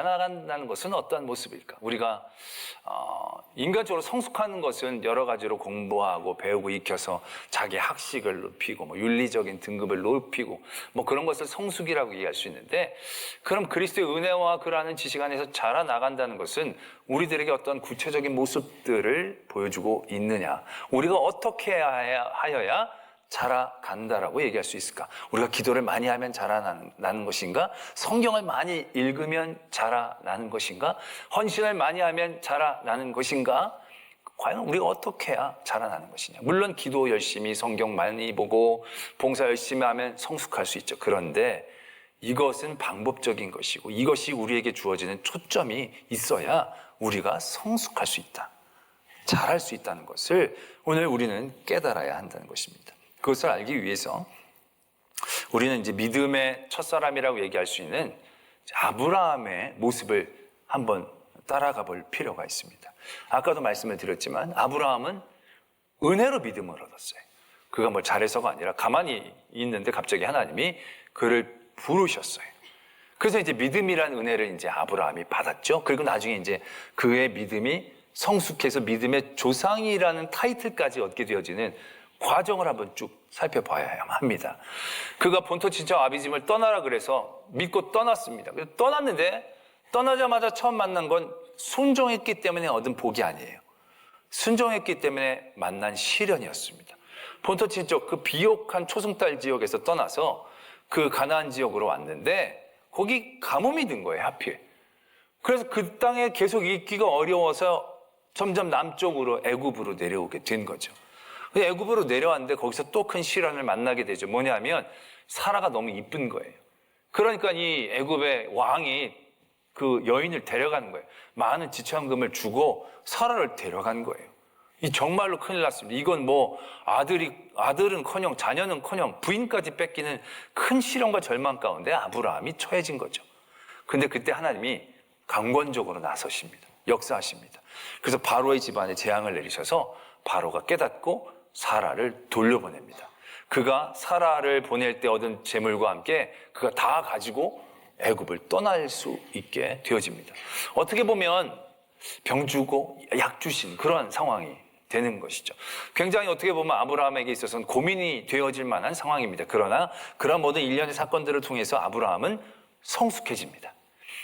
자라나간다는 것은 어떠한 모습일까? 우리가 인간적으로 성숙하는 것은 여러 가지로 공부하고 배우고 익혀서 자기 학식을 높이고 윤리적인 등급을 높이고 그런 것을 성숙이라고 얘기할 수 있는데, 그럼 그리스도의 은혜와 그라는 지식 안에서 자라나간다는 것은 우리들에게 어떤 구체적인 모습들을 보여주고 있느냐, 우리가 어떻게 하여야 자라간다라고 얘기할 수 있을까? 우리가 기도를 많이 하면 자라나는 것인가? 성경을 많이 읽으면 자라나는 것인가? 헌신을 많이 하면 자라나는 것인가? 과연 우리가 어떻게 해야 자라나는 것이냐? 물론 기도 열심히, 성경 많이 보고 봉사 열심히 하면 성숙할 수 있죠. 그런데 이것은 방법적인 것이고 이것이 우리에게 주어지는 초점이 있어야 우리가 성숙할 수 있다, 잘할 수 있다는 것을 오늘 우리는 깨달아야 한다는 것입니다. 그것을 알기 위해서 우리는 이제 믿음의 첫사람이라고 얘기할 수 있는 아브라함의 모습을 한번 따라가 볼 필요가 있습니다. 아까도 말씀을 드렸지만 아브라함은 은혜로 믿음을 얻었어요. 그가 잘해서가 아니라 가만히 있는데 갑자기 하나님이 그를 부르셨어요. 그래서 이제 믿음이라는 은혜를 이제 아브라함이 받았죠. 그리고 나중에 이제 그의 믿음이 성숙해서 믿음의 조상이라는 타이틀까지 얻게 되어지는 과정을 한번 쭉 살펴봐야 합니다. 그가 본토 친척 아비집을 떠나라 그래서 믿고 떠났습니다. 그래서 떠났는데 떠나자마자 처음 만난 건 순종했기 때문에 얻은 복이 아니에요. 순종했기 때문에 만난 시련이었습니다. 본토 친척 그 비옥한 초승달 지역에서 떠나서 그 가나안 지역으로 왔는데 거기 가뭄이 든 거예요, 하필. 그래서 그 땅에 계속 있기가 어려워서 점점 남쪽으로 애굽으로 내려오게 된 거죠. 애굽으로 내려왔는데 거기서 또 큰 시련을 만나게 되죠. 뭐냐면 사라가 너무 이쁜 거예요. 그러니까 이 애굽의 왕이 그 여인을 데려가는 거예요. 많은 지참금을 주고 사라를 데려간 거예요. 이 정말로 큰일 났습니다. 이건 아들은커녕 자녀는커녕 부인까지 뺏기는 큰 시련과 절망 가운데 아브라함이 처해진 거죠. 근데 그때 하나님이 강권적으로 나서십니다. 역사하십니다. 그래서 바로의 집안에 재앙을 내리셔서 바로가 깨닫고 사라를 돌려보냅니다. 그가 사라를 보낼 때 얻은 재물과 함께 그가 다 가지고 애굽을 떠날 수 있게 되어집니다. 어떻게 보면 병 주고 약 주신 그런 상황이 되는 것이죠. 굉장히 어떻게 보면 아브라함에게 있어서는 고민이 되어질 만한 상황입니다. 그러나 그런 모든 일련의 사건들을 통해서 아브라함은 성숙해집니다.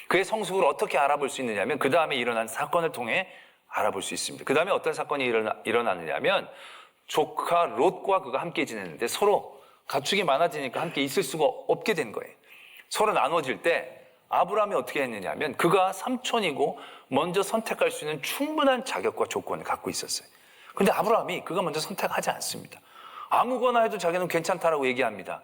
그의 성숙을 어떻게 알아볼 수 있느냐면 그 다음에 일어난 사건을 통해 알아볼 수 있습니다. 그 다음에 어떤 사건이 일어나느냐면 조카 롯과 그가 함께 지냈는데 서로 가축이 많아지니까 함께 있을 수가 없게 된 거예요. 서로 나눠질 때 아브라함이 어떻게 했느냐면 그가 삼촌이고 먼저 선택할 수 있는 충분한 자격과 조건을 갖고 있었어요. 그런데 아브라함이 그가 먼저 선택하지 않습니다. 아무거나 해도 자기는 괜찮다라고 얘기합니다.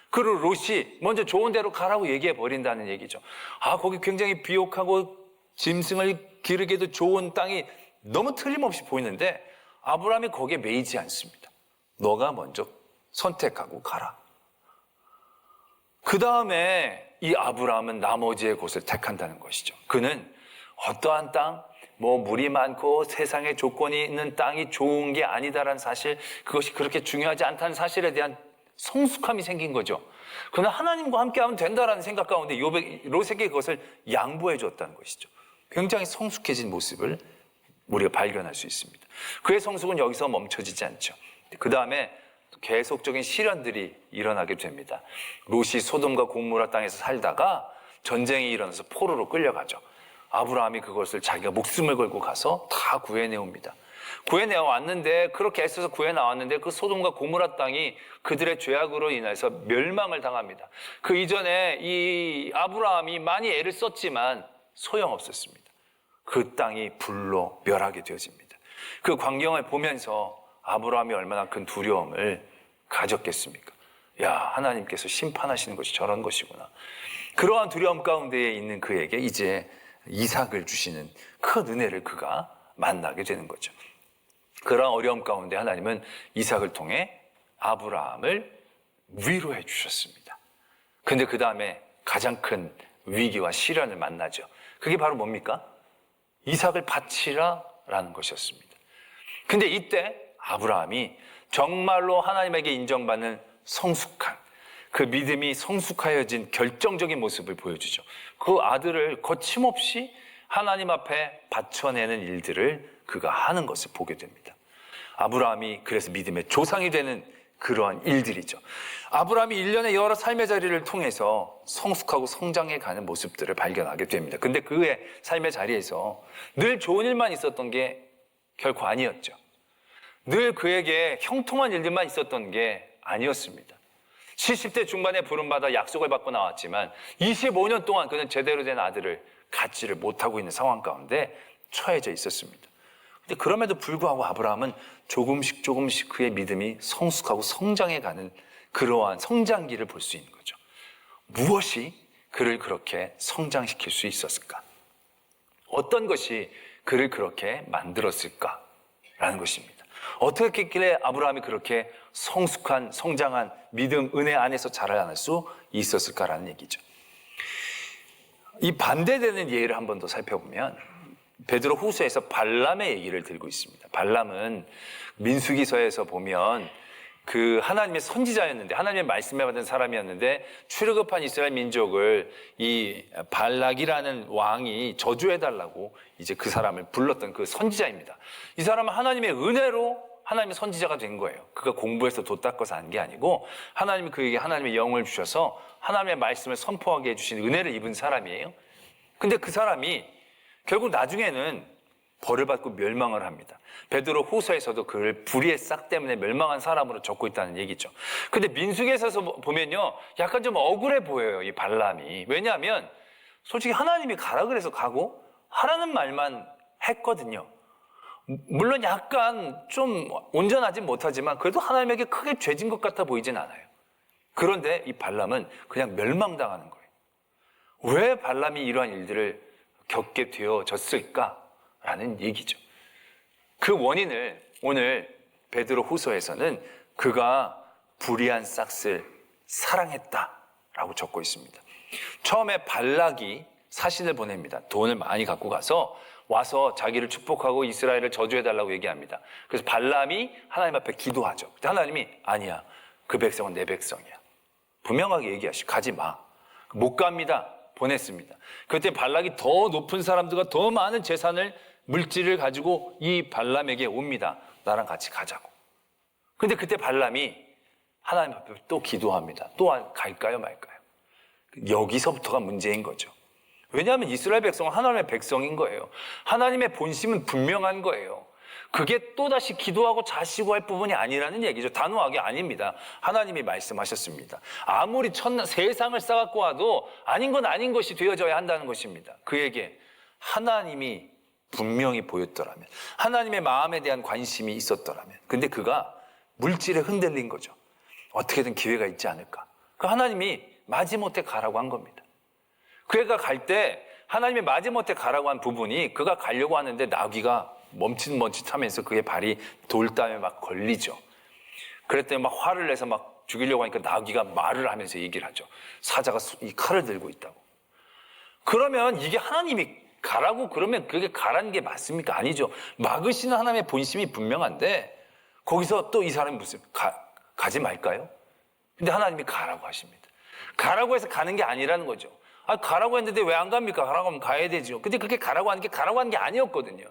그리고 롯이 먼저 좋은 데로 가라고 얘기해 버린다는 얘기죠. 거기 굉장히 비옥하고 짐승을 기르기도 좋은 땅이 너무 틀림없이 보이는데 아브라함이 거기에 매이지 않습니다. 너가 먼저 선택하고 가라. 그 다음에 이 아브라함은 나머지의 곳을 택한다는 것이죠. 그는 어떠한 땅, 물이 많고 세상에 조건이 있는 땅이 좋은 게 아니다라는 사실, 그것이 그렇게 중요하지 않다는 사실에 대한 성숙함이 생긴 거죠. 그러나 하나님과 함께하면 된다라는 생각 가운데 롯에게 그것을 양보해 줬다는 것이죠. 굉장히 성숙해진 모습을 우리가 발견할 수 있습니다. 그의 성숙은 여기서 멈춰지지 않죠. 그 다음에 계속적인 시련들이 일어나게 됩니다. 롯이 소돔과 고모라 땅에서 살다가 전쟁이 일어나서 포로로 끌려가죠. 아브라함이 그것을 자기가 목숨을 걸고 가서 다 구해내옵니다. 구해내어 왔는데, 그렇게 애써서 구해나왔는데 그 소돔과 고모라 땅이 그들의 죄악으로 인해서 멸망을 당합니다. 그 이전에 이 아브라함이 많이 애를 썼지만 소용없었습니다. 그 땅이 불로 멸하게 되어집니다. 그 광경을 보면서 아브라함이 얼마나 큰 두려움을 가졌겠습니까? 하나님께서 심판하시는 것이 저런 것이구나. 그러한 두려움 가운데에 있는 그에게 이제 이삭을 주시는 큰 은혜를 그가 만나게 되는 거죠. 그러한 어려움 가운데 하나님은 이삭을 통해 아브라함을 위로해 주셨습니다. 근데 그 다음에 가장 큰 위기와 시련을 만나죠. 그게 바로 뭡니까? 이삭을 바치라라는 것이었습니다. 근데 이때 아브라함이 정말로 하나님에게 인정받는 성숙한, 그 믿음이 성숙하여진 결정적인 모습을 보여주죠. 그 아들을 거침없이 하나님 앞에 바쳐내는 일들을 그가 하는 것을 보게 됩니다. 아브라함이 그래서 믿음의 조상이 되는 그러한 일들이죠. 아브라함이 일련의 여러 삶의 자리를 통해서 성숙하고 성장해가는 모습들을 발견하게 됩니다. 근데 그의 삶의 자리에서 늘 좋은 일만 있었던 게 결코 아니었죠. 늘 그에게 형통한 일들만 있었던 게 아니었습니다. 70대 중반에 부름받아 약속을 받고 나왔지만 25년 동안 그는 제대로 된 아들을 갖지를 못하고 있는 상황 가운데 처해져 있었습니다. 근데 그럼에도 불구하고 아브라함은 조금씩 그의 믿음이 성숙하고 성장해가는 그러한 성장기를 볼 수 있는 거죠. 무엇이 그를 그렇게 성장시킬 수 있었을까? 어떤 것이 그를 그렇게 만들었을까라는 것입니다. 어떻게 했길래 아브라함이 그렇게 성숙한, 성장한 믿음, 은혜 안에서 자라날 수 있었을까라는 얘기죠. 이 반대되는 예를 한 번 더 살펴보면 베드로 후서에서 발람의 얘기를 들고 있습니다. 발람은 민수기서에서 보면 그 하나님의 선지자였는데 하나님의 말씀을 받은 사람이었는데 출애굽한 이스라엘 민족을 이 발락이라는 왕이 저주해달라고 이제 그 사람을 불렀던 그 선지자입니다. 이 사람은 하나님의 은혜로 하나님의 선지자가 된 거예요. 그가 공부해서 도 닦아서 한 게 아니고 하나님이 그에게 하나님의 영을 주셔서 하나님의 말씀을 선포하게 해주신 은혜를 입은 사람이에요. 근데 그 사람이 결국 나중에는 벌을 받고 멸망을 합니다. 베드로 후서에서도 그를 불의의 싹 때문에 멸망한 사람으로 적고 있다는 얘기죠. 근데 민수기에서 보면요, 약간 좀 억울해 보여요, 이 발람이. 왜냐하면 솔직히 하나님이 가라 그래서 가고 하라는 말만 했거든요. 물론 약간 좀 온전하지 못하지만 그래도 하나님에게 크게 죄진 것 같아 보이진 않아요. 그런데 이 발람은 그냥 멸망당하는 거예요. 왜 발람이 이러한 일들을 겪게 되어졌을까라는 얘기죠. 그 원인을 오늘 베드로 후서에서는 그가 불의한 싹을 사랑했다라고 적고 있습니다. 처음에 발락이 사신을 보냅니다. 돈을 많이 갖고 가서 와서 자기를 축복하고 이스라엘을 저주해달라고 얘기합니다. 그래서 발람이 하나님 앞에 기도하죠. 근데 하나님이 아니야, 그 백성은 내 백성이야. 분명하게 얘기하시고 가지 마. 못 갑니다. 보냈습니다. 그때 발락이 더 높은 사람들과 더 많은 재산을 물질을 가지고 이 발람에게 옵니다. 나랑 같이 가자고. 근데 그때 발람이 하나님 앞에 또 기도합니다. 또 갈까요 말까요? 여기서부터가 문제인 거죠. 왜냐하면 이스라엘 백성은 하나님의 백성인 거예요. 하나님의 본심은 분명한 거예요. 그게 또다시 기도하고 자시고 할 부분이 아니라는 얘기죠. 단호하게 아닙니다. 하나님이 말씀하셨습니다. 아무리 세상을 쌓아갖고 와도 아닌 건 아닌 것이 되어져야 한다는 것입니다. 그에게 하나님이 분명히 보였더라면, 하나님의 마음에 대한 관심이 있었더라면, 근데 그가 물질에 흔들린 거죠. 어떻게든 기회가 있지 않을까. 그 하나님이 마지못해 가라고 한 겁니다. 그가 갈 때 하나님이 마지못해 가라고 한 부분이 그가 가려고 하는데 나귀가 멈칫멈칫하면서 그의 발이 돌담에 막 걸리죠. 그랬더니 막 화를 내서 막 죽이려고 하니까 나귀가 말을 하면서 얘기를 하죠. 사자가 이 칼을 들고 있다고. 그러면 이게 하나님이 가라고 그러면 그게 가라는 게 맞습니까? 아니죠. 막으시는 하나님의 본심이 분명한데 거기서 또 이 사람이 무슨 가지 말까요? 근데 하나님이 가라고 하십니다. 가라고 해서 가는 게 아니라는 거죠. 가라고 했는데 왜 안 갑니까? 가라고 하면 가야 되죠. 근데 그게 가라고 하는 게 아니었거든요.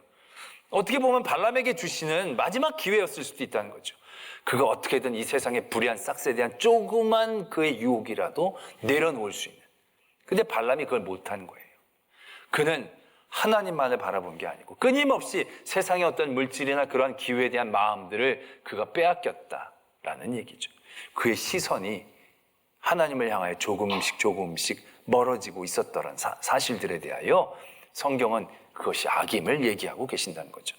어떻게 보면 발람에게 주시는 마지막 기회였을 수도 있다는 거죠. 그가 어떻게든 이 세상의 불의한 싹스에 대한 조그만 그의 유혹이라도 내려놓을 수 있는. 근데 발람이 그걸 못한 거예요. 그는 하나님만을 바라본 게 아니고 끊임없이 세상의 어떤 물질이나 그러한 기회에 대한 마음들을 그가 빼앗겼다라는 얘기죠. 그의 시선이 하나님을 향하여 조금씩 멀어지고 있었던 사실들에 대하여 성경은 그것이 악임을 얘기하고 계신다는 거죠.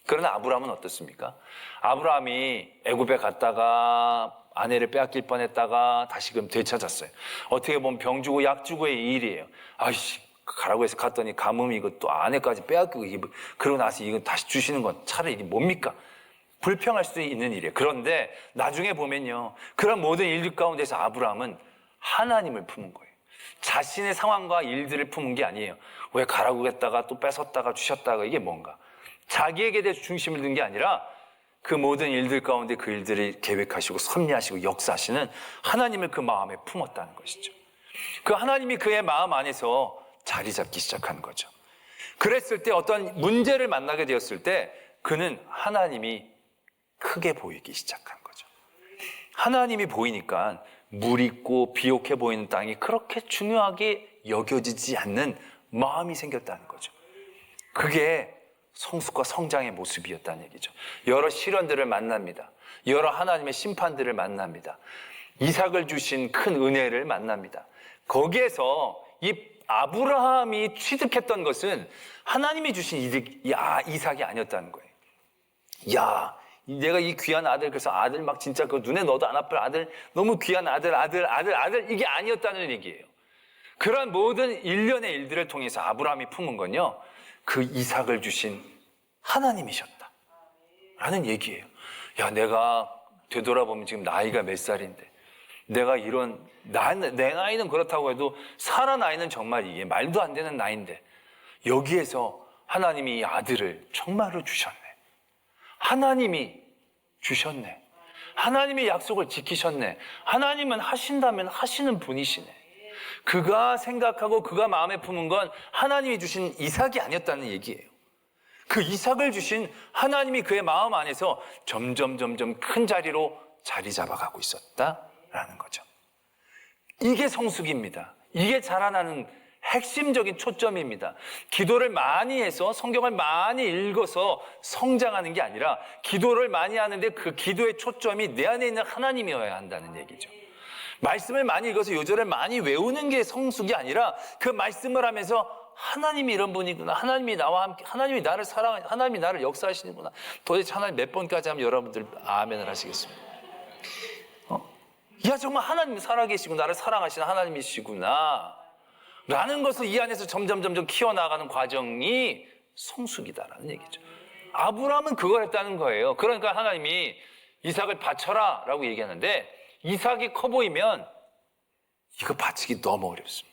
그러나 아브라함은 어떻습니까? 아브라함이 애굽에 갔다가 아내를 빼앗길 뻔했다가 다시금 되찾았어요. 어떻게 보면 병 주고 약 주고의 일이에요. 가라고 해서 갔더니 가뭄이 이것도 아내까지 빼앗기고 그러고 나서 이거 다시 주시는 건 차라리 이게 뭡니까? 불평할 수도 있는 일이에요. 그런데 나중에 보면요, 그런 모든 일들 가운데서 아브라함은 하나님을 품은 거예요. 자신의 상황과 일들을 품은 게 아니에요. 왜 가라고 했다가 또 뺏었다가 주셨다가 이게 뭔가? 자기에게 대해서 중심을 둔 게 아니라 그 모든 일들 가운데 그 일들이 계획하시고 섭리하시고 역사하시는 하나님을 그 마음에 품었다는 것이죠. 그 하나님이 그의 마음 안에서 자리 잡기 시작한 거죠. 그랬을 때 어떤 문제를 만나게 되었을 때 그는 하나님이 크게 보이기 시작한 거죠. 하나님이 보이니까 물 있고 비옥해 보이는 땅이 그렇게 중요하게 여겨지지 않는 마음이 생겼다는 거죠. 그게 성숙과 성장의 모습이었다는 얘기죠. 여러 시련들을 만납니다. 여러 하나님의 심판들을 만납니다. 이삭을 주신 큰 은혜를 만납니다. 거기에서 이 아브라함이 취득했던 것은 하나님이 주신 이삭이 아니었다는 거예요. 야, 내가 이 귀한 아들, 그래서 아들 막 진짜 그 눈에 넣어도 안 아플 아들, 너무 귀한 아들, 이게 아니었다는 얘기예요. 그러한 모든 일련의 일들을 통해서 아브라함이 품은 건요, 그 이삭을 주신 하나님이셨다 라는 얘기예요. 야, 내가 되돌아보면 지금 나이가 몇 살인데 내가 내 나이는 그렇다고 해도 사라 나이는 정말 이게 말도 안 되는 나이인데 여기에서 하나님이 이 아들을 정말로 주셨네. 하나님이 주셨네. 하나님의 약속을 지키셨네. 하나님은 하신다면 하시는 분이시네. 그가 생각하고 그가 마음에 품은 건 하나님이 주신 이삭이 아니었다는 얘기예요. 그 이삭을 주신 하나님이 그의 마음 안에서 점점 큰 자리로 자리 잡아가고 있었다라는 거죠. 이게 성숙입니다. 이게 자라나는 핵심적인 초점입니다. 기도를 많이 해서 성경을 많이 읽어서 성장하는 게 아니라 기도를 많이 하는데 그 기도의 초점이 내 안에 있는 하나님이어야 한다는 얘기죠. 말씀을 많이 읽어서 요절을 많이 외우는 게 성숙이 아니라 그 말씀을 하면서 하나님이 이런 분이구나. 하나님이 나와 함께, 하나님이 나를 사랑하시고, 하나님이 나를 역사하시는구나. 도대체 하나님 몇 번까지 하면 여러분들 아멘을 하시겠습니까? 야, 정말 하나님이 살아계시고 나를 사랑하시는 하나님이시구나 라는 것을 이 안에서 점점 키워나가는 과정이 성숙이다라는 얘기죠. 아브라함은 그걸 했다는 거예요. 그러니까 하나님이 이삭을 바쳐라 라고 얘기하는데 이삭이 커 보이면 이거 바치기 너무 어렵습니다.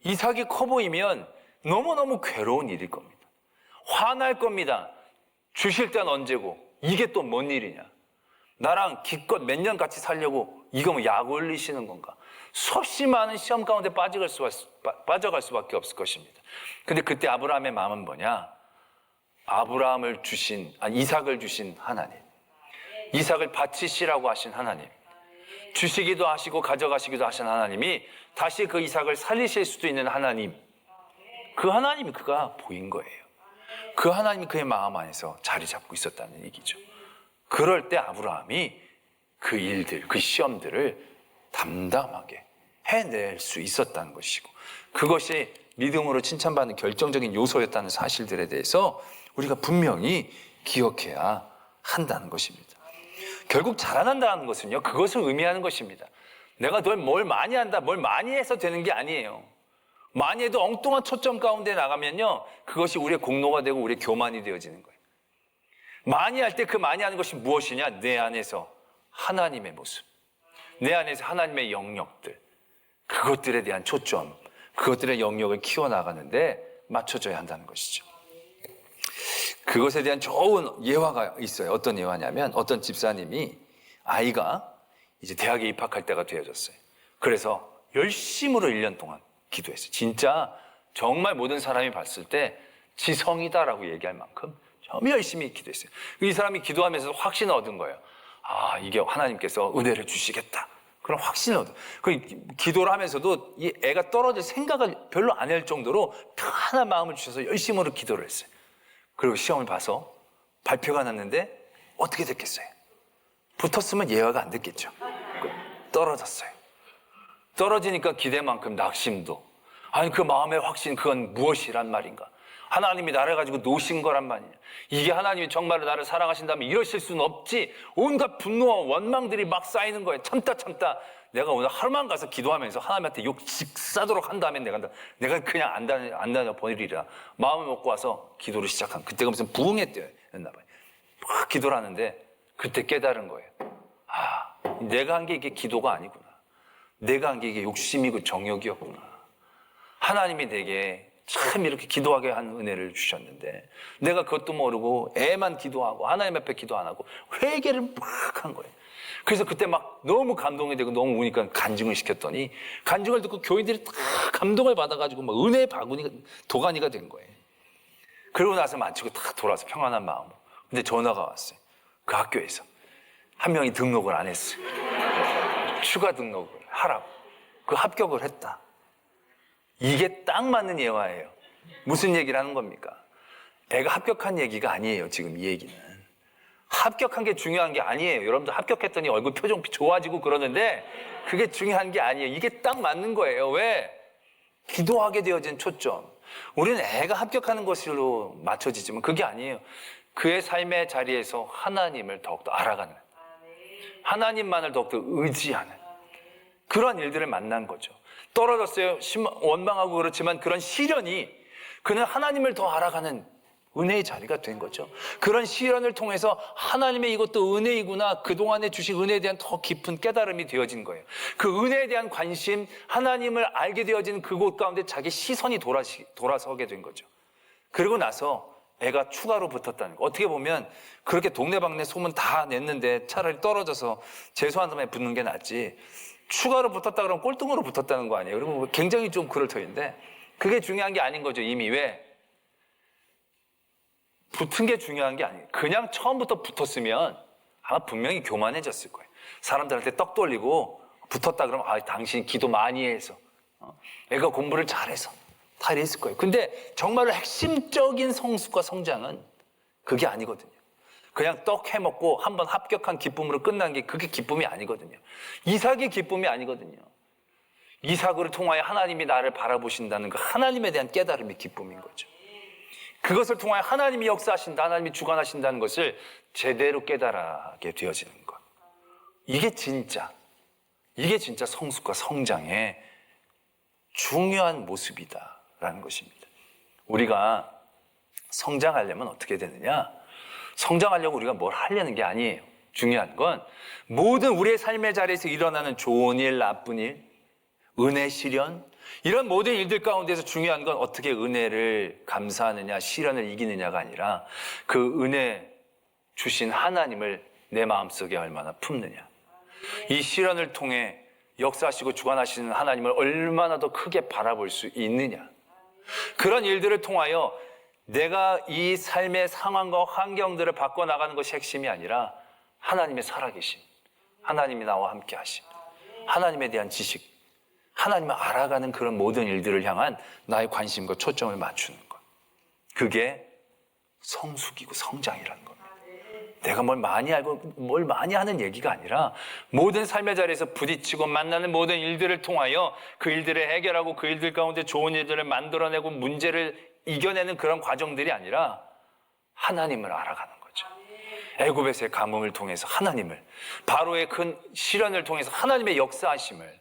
이삭이 커 보이면 너무너무 괴로운 일일 겁니다. 화날 겁니다. 주실 때는 언제고 이게 또 뭔 일이냐. 나랑 기껏 몇 년 같이 살려고 이거 뭐 약 올리시는 건가. 수없이 많은 시험 가운데 빠져갈 수밖에 없을 것입니다. 근데 그때 아브라함의 마음은 뭐냐. 이삭을 주신 하나님, 이삭을 바치시라고 하신 하나님, 주시기도 하시고 가져가시기도 하신 하나님이 다시 그 이삭을 살리실 수도 있는 하나님, 그 하나님이 그가 보인 거예요. 그 하나님이 그의 마음 안에서 자리 잡고 있었다는 얘기죠. 그럴 때 아브라함이 그 일들, 그 시험들을 담담하게 해낼 수 있었다는 것이고 그것이 믿음으로 칭찬받는 결정적인 요소였다는 사실들에 대해서 우리가 분명히 기억해야 한다는 것입니다. 결국 자라난다는 것은요, 그것을 의미하는 것입니다. 내가 뭘 많이 한다, 뭘 많이 해서 되는 게 아니에요. 많이 해도 엉뚱한 초점 가운데 나가면요, 그것이 우리의 공로가 되고 우리의 교만이 되어지는 거예요. 많이 할 때 그 많이 하는 것이 무엇이냐? 내 안에서 하나님의 모습, 내 안에서 하나님의 영역들, 그것들에 대한 초점, 그것들의 영역을 키워나가는데 맞춰줘야 한다는 것이죠. 그것에 대한 좋은 예화가 있어요. 어떤 예화냐면 어떤 집사님이 아이가 이제 대학에 입학할 때가 되어졌어요. 그래서 열심으로 1년 동안 기도했어요. 진짜 정말 모든 사람이 봤을 때 지성이다라고 얘기할 만큼 정말 열심히 기도했어요. 이 사람이 기도하면서 확신을 얻은 거예요. 아, 이게 하나님께서 은혜를 주시겠다. 그런 확신을 얻어요. 기도를 하면서도 이 애가 떨어질 생각을 별로 안 할 정도로 편안한 마음을 주셔서 열심으로 기도를 했어요. 그리고 시험을 봐서 발표가 났는데 어떻게 됐겠어요? 붙었으면 예화가 안 됐겠죠. 떨어졌어요. 떨어지니까 기대만큼 낙심도. 아니, 그 마음의 확신, 그건 무엇이란 말인가? 하나님이 나를 가지고 놓으신 거란 말이냐. 이게 하나님이 정말로 나를 사랑하신다면 이러실 수는 없지. 온갖 분노와 원망들이 막 쌓이는 거예요. 참다 내가 오늘 하루만 가서 기도하면서 하나님한테 욕 직사도록 한 다음에 내가 그냥 안 다녀버리리라 마음을 먹고 와서 기도를 시작한, 그때가 무슨 부흥회 때였나 봐요. 막 기도를 하는데 그때 깨달은 거예요. 아, 내가 한 게 이게 기도가 아니구나. 내가 한 게 이게 욕심이고 정욕이었구나. 하나님이 내게 참 이렇게 기도하게 한 은혜를 주셨는데 내가 그것도 모르고 애만 기도하고 하나님 앞에 기도 안 하고 회개를 막 한 거예요. 그래서 그때 막 너무 감동이 되고 너무 우니까 간증을 시켰더니 간증을 듣고 교인들이 다 감동을 받아가지고 막 은혜의 바구니가 도가니가 된 거예요. 그러고 나서 마치고 딱 돌아서 평안한 마음으로. 근데 전화가 왔어요. 그 학교에서 한 명이 등록을 안 했어요. 추가 등록을 하라고. 그 합격을 했다. 이게 딱 맞는 예화예요. 무슨 얘기를 하는 겁니까? 애가 합격한 얘기가 아니에요. 지금 이 얘기는 합격한 게 중요한 게 아니에요. 여러분들 합격했더니 얼굴 표정 좋아지고 그러는데 그게 중요한 게 아니에요. 이게 딱 맞는 거예요. 왜? 기도하게 되어진 초점. 우리는 애가 합격하는 것으로 맞춰지지만 그게 아니에요. 그의 삶의 자리에서 하나님을 더욱더 알아가는, 하나님만을 더욱더 의지하는 그런 일들을 만난 거죠. 떨어졌어요. 원망하고 그렇지만 그런 시련이 그는 하나님을 더 알아가는 은혜의 자리가 된 거죠. 그런 시련을 통해서 하나님의 이것도 은혜이구나, 그동안에 주신 은혜에 대한 더 깊은 깨달음이 되어진 거예요. 그 은혜에 대한 관심, 하나님을 알게 되어진 그곳 가운데 자기 시선이 돌아서게 된 거죠. 그리고 나서 애가 추가로 붙었다는 거. 어떻게 보면 그렇게 동네방네 소문 다 냈는데 차라리 떨어져서 재수한 다음에 붙는 게 낫지, 추가로 붙었다 그러면 꼴등으로 붙었다는 거 아니에요. 그리고 굉장히 좀 그럴 터인데 그게 중요한 게 아닌 거죠. 이미. 왜? 붙은 게 중요한 게 아니에요. 그냥 처음부터 붙었으면 아마 분명히 교만해졌을 거예요. 사람들한테 떡 돌리고 붙었다 그러면 당신 기도 많이 해서 애가 공부를 잘해서 다 이랬을 거예요. 근데 정말로 핵심적인 성숙과 성장은 그게 아니거든요. 그냥 떡 해먹고 한번 합격한 기쁨으로 끝난 게 그게 기쁨이 아니거든요. 이삭의 기쁨이 아니거든요. 이삭을 통하여 하나님이 나를 바라보신다는 그 하나님에 대한 깨달음이 기쁨인 거죠. 그것을 통하여 하나님이 역사하신다, 하나님이 주관하신다는 것을 제대로 깨달아게 되어지는 것. 이게 진짜 성숙과 성장의 중요한 모습이다라는 것입니다. 우리가 성장하려면 어떻게 되느냐? 성장하려고 우리가 뭘 하려는 게 아니에요. 중요한 건 모든 우리의 삶의 자리에서 일어나는 좋은 일, 나쁜 일, 은혜, 시련, 이런 모든 일들 가운데서 중요한 건 어떻게 은혜를 감사하느냐, 시련을 이기느냐가 아니라 그 은혜 주신 하나님을 내 마음속에 얼마나 품느냐. 이 시련을 통해 역사하시고 주관하시는 하나님을 얼마나 더 크게 바라볼 수 있느냐. 그런 일들을 통하여 내가 이 삶의 상황과 환경들을 바꿔나가는 것이 핵심이 아니라 하나님의 살아계심, 하나님이 나와 함께 하심, 하나님에 대한 지식, 하나님을 알아가는 그런 모든 일들을 향한 나의 관심과 초점을 맞추는 것. 그게 성숙이고 성장이라는 겁니다. 내가 뭘 많이 알고 뭘 많이 하는 얘기가 아니라 모든 삶의 자리에서 부딪히고 만나는 모든 일들을 통하여 그 일들을 해결하고 그 일들 가운데 좋은 일들을 만들어내고 문제를 이겨내는 그런 과정들이 아니라 하나님을 알아가는 거죠. 애굽에서의 가뭄을 통해서 하나님을, 바로의 큰 시련을 통해서 하나님의 역사하심을,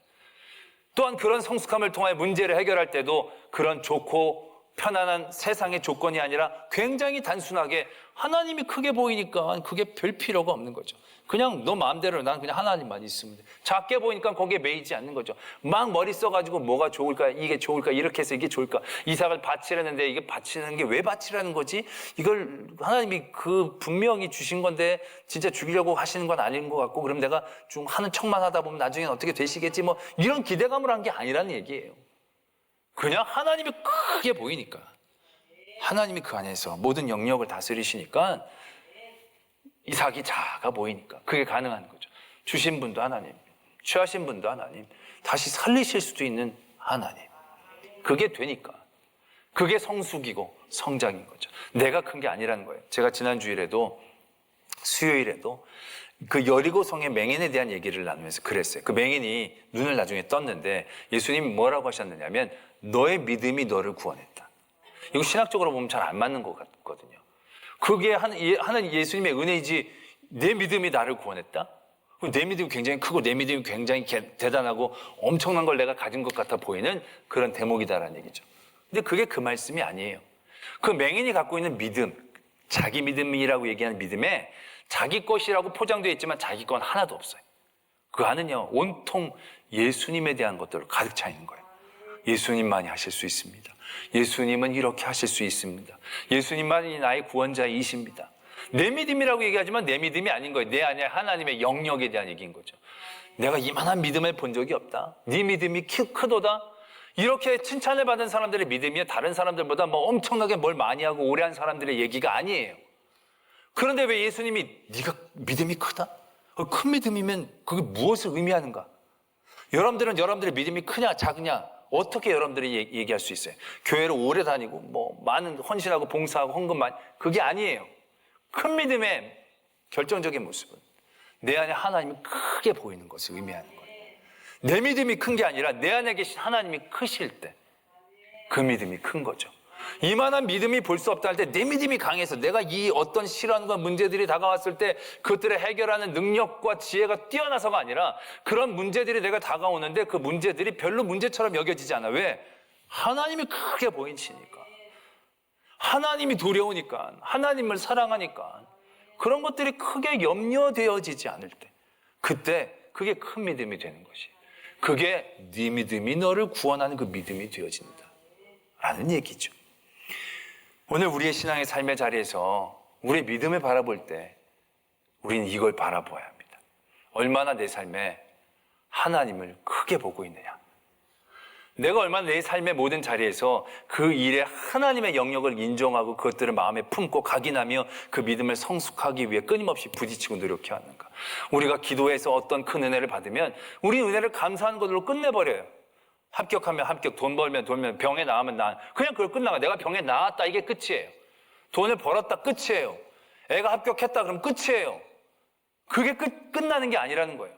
또한 그런 성숙함을 통하여 문제를 해결할 때도 그런 좋고 편안한 세상의 조건이 아니라 굉장히 단순하게 하나님이 크게 보이니까 그게 별 필요가 없는 거죠. 그냥 너 마음대로 난 그냥 하나님만 있으면 돼. 작게 보이니까 거기에 매이지 않는 거죠. 막 머리 써가지고 뭐가 좋을까, 이게 좋을까, 이렇게 해서 이게 좋을까, 이삭을 바치려는데 이게 바치는 게 왜 바치라는 거지? 이걸 하나님이 그 분명히 주신 건데 진짜 죽이려고 하시는 건 아닌 것 같고, 그럼 내가 좀 하는 척만 하다 보면 나중엔 어떻게 되시겠지, 뭐 이런 기대감을 한 게 아니라는 얘기예요. 그냥 하나님이 크게 보이니까, 하나님이 그 안에서 모든 영역을 다스리시니까 이삭이 작아 보이니까 그게 가능한 거죠. 주신 분도 하나님, 취하신 분도 하나님, 다시 살리실 수도 있는 하나님. 그게 되니까 그게 성숙이고 성장인 거죠. 내가 큰 게 아니라는 거예요. 제가 지난 주일에도 수요일에도 그 여리고성의 맹인에 대한 얘기를 나누면서 그랬어요. 그 맹인이 눈을 나중에 떴는데 예수님이 뭐라고 하셨느냐면 너의 믿음이 너를 구원했다. 이거 신학적으로 보면 잘 안 맞는 것 같거든요. 그게 하나님 예수님의 은혜이지 내 믿음이 나를 구원했다? 내 믿음이 굉장히 크고 내 믿음이 굉장히 대단하고 엄청난 걸 내가 가진 것 같아 보이는 그런 대목이다라는 얘기죠. 근데 그게 그 말씀이 아니에요. 그 맹인이 갖고 있는 믿음, 자기 믿음이라고 얘기하는 믿음에 자기 것이라고 포장되어 있지만 자기 건 하나도 없어요. 그 안은요 온통 예수님에 대한 것들로 가득 차 있는 거예요. 예수님만이 하실 수 있습니다. 예수님은 이렇게 하실 수 있습니다. 예수님만이 나의 구원자이십니다. 내 믿음이라고 얘기하지만 내 믿음이 아닌 거예요. 내 안에 하나님의 영역에 대한 얘기인 거죠. 내가 이만한 믿음을 본 적이 없다. 네 믿음이 크도다. 이렇게 칭찬을 받은 사람들의 믿음이 다른 사람들보다 뭐 엄청나게 뭘 많이 하고 오래 한 사람들의 얘기가 아니에요. 그런데 왜 예수님이 네가 믿음이 크다? 큰 믿음이면 그게 무엇을 의미하는가? 여러분들은 여러분들의 믿음이 크냐 작으냐 어떻게 여러분들이 얘기할 수 있어요? 교회를 오래 다니고 뭐 많은 헌신하고 봉사하고 헌금 많이, 그게 아니에요. 큰 믿음의 결정적인 모습은 내 안에 하나님이 크게 보이는 것을 의미하는 거예요. 내 믿음이 큰 게 아니라 내 안에 계신 하나님이 크실 때 그 믿음이 큰 거죠. 이만한 믿음이 볼 수 없다 할 때 내 믿음이 강해서 내가 이 어떤 시련과 문제들이 다가왔을 때 그것들을 해결하는 능력과 지혜가 뛰어나서가 아니라 그런 문제들이 내가 다가오는데 그 문제들이 별로 문제처럼 여겨지지 않아. 왜? 하나님이 크게 보이시니까. 하나님이 두려우니까. 하나님을 사랑하니까. 그런 것들이 크게 염려되어지지 않을 때 그때 그게 큰 믿음이 되는 것이. 그게 네 믿음이 너를 구원하는 그 믿음이 되어진다 라는 얘기죠. 오늘 우리의 신앙의 삶의 자리에서 우리의 믿음을 바라볼 때 우리는 이걸 바라보아야 합니다. 얼마나 내 삶에 하나님을 크게 보고 있느냐. 내가 얼마나 내 삶의 모든 자리에서 그 일에 하나님의 영역을 인정하고 그것들을 마음에 품고 각인하며 그 믿음을 성숙하기 위해 끊임없이 부딪히고 노력해 왔는가. 우리가 기도해서 어떤 큰 은혜를 받으면 우리 은혜를 감사하는 것으로 끝내버려요. 합격하면 합격, 돈 벌면 돈 벌면, 병에 나으면 나, 그냥 그걸 끝나가. 내가 병에 나았다, 이게 끝이에요. 돈을 벌었다, 끝이에요. 애가 합격했다, 그럼 끝이에요. 그게 끝나는 게 아니라는 거예요.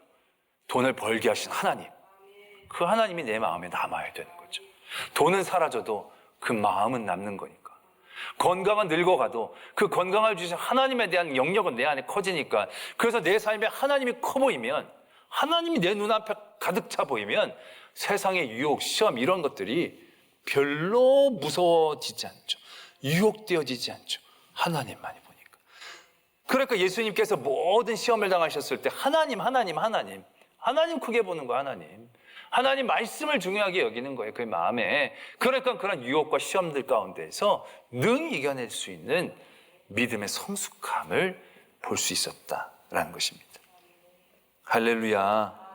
돈을 벌게 하신 하나님, 그 하나님이 내 마음에 남아야 되는 거죠. 돈은 사라져도 그 마음은 남는 거니까. 건강은 늙어가도 그 건강을 주신 하나님에 대한 영역은 내 안에 커지니까. 그래서 내 삶에 하나님이 커 보이면, 하나님이 내 눈앞에 가득 차 보이면 세상의 유혹, 시험 이런 것들이 별로 무서워지지 않죠. 유혹되어지지 않죠. 하나님만이 보니까. 그러니까 예수님께서 모든 시험을 당하셨을 때 하나님 크게 보는 거야. 하나님 말씀을 중요하게 여기는 거예요. 그 마음에. 그러니까 그런 유혹과 시험들 가운데서 능히 이겨낼 수 있는 믿음의 성숙함을 볼 수 있었다라는 것입니다. 할렐루야.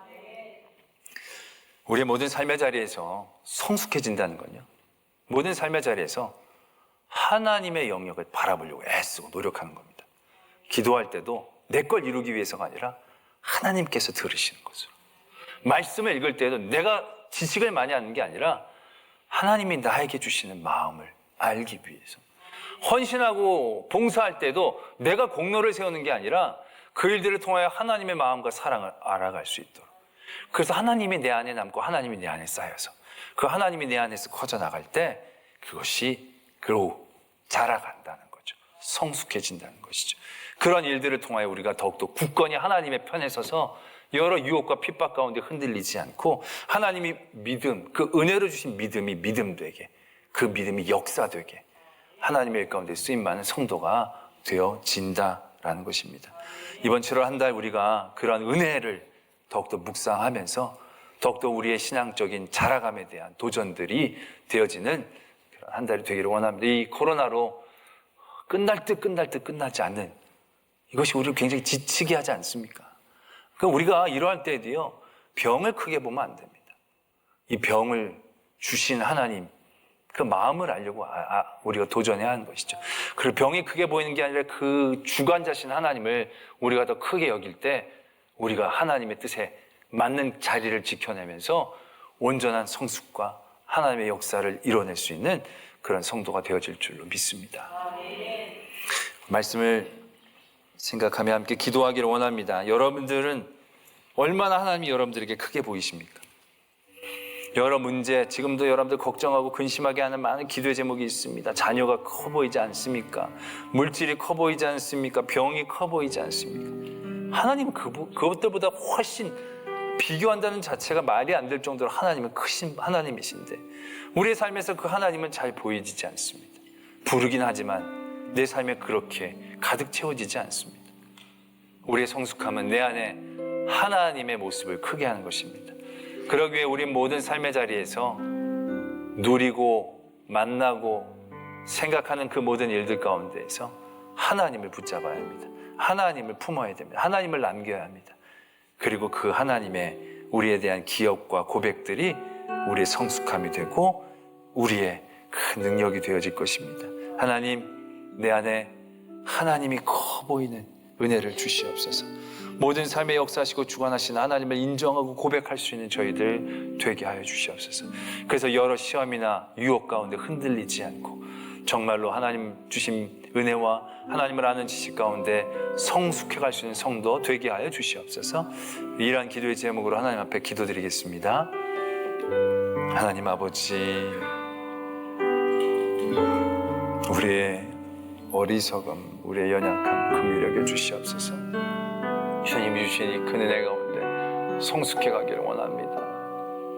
우리의 모든 삶의 자리에서 성숙해진다는 건요, 모든 삶의 자리에서 하나님의 영역을 바라보려고 애쓰고 노력하는 겁니다. 기도할 때도 내 걸 이루기 위해서가 아니라 하나님께서 들으시는 것으로. 말씀을 읽을 때도 내가 지식을 많이 하는 게 아니라 하나님이 나에게 주시는 마음을 알기 위해서. 헌신하고 봉사할 때도 내가 공로를 세우는 게 아니라 그 일들을 통하여 하나님의 마음과 사랑을 알아갈 수 있도록. 그래서 하나님이 내 안에 남고 하나님이 내 안에 쌓여서 그 하나님이 내 안에서 커져나갈 때 그것이 그로 자라간다는 거죠. 성숙해진다는 것이죠. 그런 일들을 통하여 우리가 더욱더 굳건히 하나님의 편에 서서 여러 유혹과 핍박 가운데 흔들리지 않고 하나님이 믿음, 그 은혜로 주신 믿음이 믿음 되게, 그 믿음이 역사 되게 하나님의 일 가운데 쓰임 많은 성도가 되어진다라는 것입니다. 이번 7월 한 달 우리가 그런 은혜를 더욱더 묵상하면서 더욱더 우리의 신앙적인 자라감에 대한 도전들이 되어지는 그런 한 달이 되기를 원합니다. 이 코로나로 끝날 듯 끝나지 않는 이것이 우리를 굉장히 지치게 하지 않습니까? 그러니까 우리가 이러한 때에도요, 병을 크게 보면 안 됩니다. 이 병을 주신 하나님, 그 마음을 알려고 우리가 도전해야 하는 것이죠. 그리고 병이 크게 보이는 게 아니라 그 주관자신 하나님을 우리가 더 크게 여길 때 우리가 하나님의 뜻에 맞는 자리를 지켜내면서 온전한 성숙과 하나님의 역사를 이뤄낼 수 있는 그런 성도가 되어질 줄로 믿습니다. 말씀을 생각하며 함께 기도하기를 원합니다. 여러분들은 얼마나 하나님이 여러분들에게 크게 보이십니까? 여러 문제, 지금도 여러분들 걱정하고 근심하게 하는 많은 기도의 제목이 있습니다. 자녀가 커 보이지 않습니까? 물질이 커 보이지 않습니까? 병이 커 보이지 않습니까? 하나님은 그것들보다 훨씬 비교한다는 자체가 말이 안 될 정도로 하나님은 크신 하나님이신데 우리의 삶에서 그 하나님은 잘 보이지 않습니다. 부르긴 하지만 내 삶에 그렇게 가득 채워지지 않습니다. 우리의 성숙함은 내 안에 하나님의 모습을 크게 하는 것입니다. 그러기 위해 우리 모든 삶의 자리에서 누리고 만나고 생각하는 그 모든 일들 가운데에서 하나님을 붙잡아야 합니다. 하나님을 품어야 됩니다. 하나님을 남겨야 합니다. 그리고 그 하나님의 우리에 대한 기억과 고백들이 우리의 성숙함이 되고 우리의 큰 능력이 되어질 것입니다. 하나님, 내 안에 하나님이 커 보이는 은혜를 주시옵소서. 모든 삶에 역사하시고 주관하시는 하나님을 인정하고 고백할 수 있는 저희들 되게 하여 주시옵소서. 그래서 여러 시험이나 유혹 가운데 흔들리지 않고 정말로 하나님 주신 은혜와 하나님을 아는 지식 가운데 성숙해 갈 수 있는 성도 되게 하여 주시옵소서. 이러한 기도의 제목으로 하나님 앞에 기도드리겠습니다. 하나님 아버지, 우리의 어리석음, 우리의 연약함 긍휼히 여겨 주시옵소서. 주님이 주신 이 큰 은혜 가운데 성숙해 가기를 원합니다.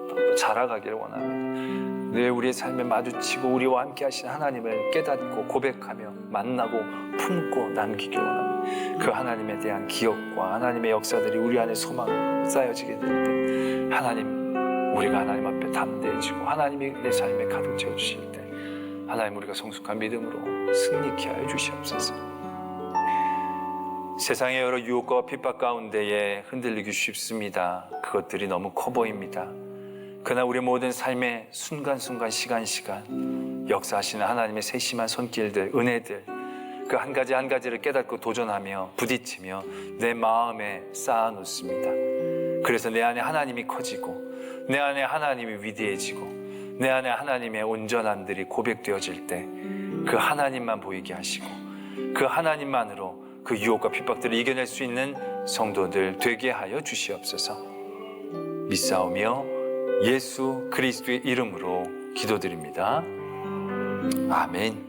더 자라가기를 원합니다. 늘 우리의 삶에 마주치고 우리와 함께 하신 하나님을 깨닫고 고백하며 만나고 품고 남기길 원합니다. 그 하나님에 대한 기억과 하나님의 역사들이 우리 안에 소망으로 쌓여지게 될 때 하나님, 우리가 하나님 앞에 담대해지고 하나님이 내 삶에 가득 채워주실 때 하나님, 우리가 성숙한 믿음으로 승리케 하여 주시옵소서. 세상의 여러 유혹과 핍박 가운데에 흔들리기 쉽습니다. 그것들이 너무 커 보입니다. 그러나 우리 모든 삶의 순간순간 시간 역사하시는 하나님의 세심한 손길들, 은혜들, 그 한 가지 한 가지를 깨닫고 도전하며 부딪히며 내 마음에 쌓아놓습니다. 그래서 내 안에 하나님이 커지고 내 안에 하나님이 위대해지고 내 안에 하나님의 온전함들이 고백되어질 때 그 하나님만 보이게 하시고 그 하나님만으로 그 유혹과 핍박들을 이겨낼 수 있는 성도들 되게 하여 주시옵소서. 믿사오며 예수 그리스도의 이름으로 기도드립니다. 아멘.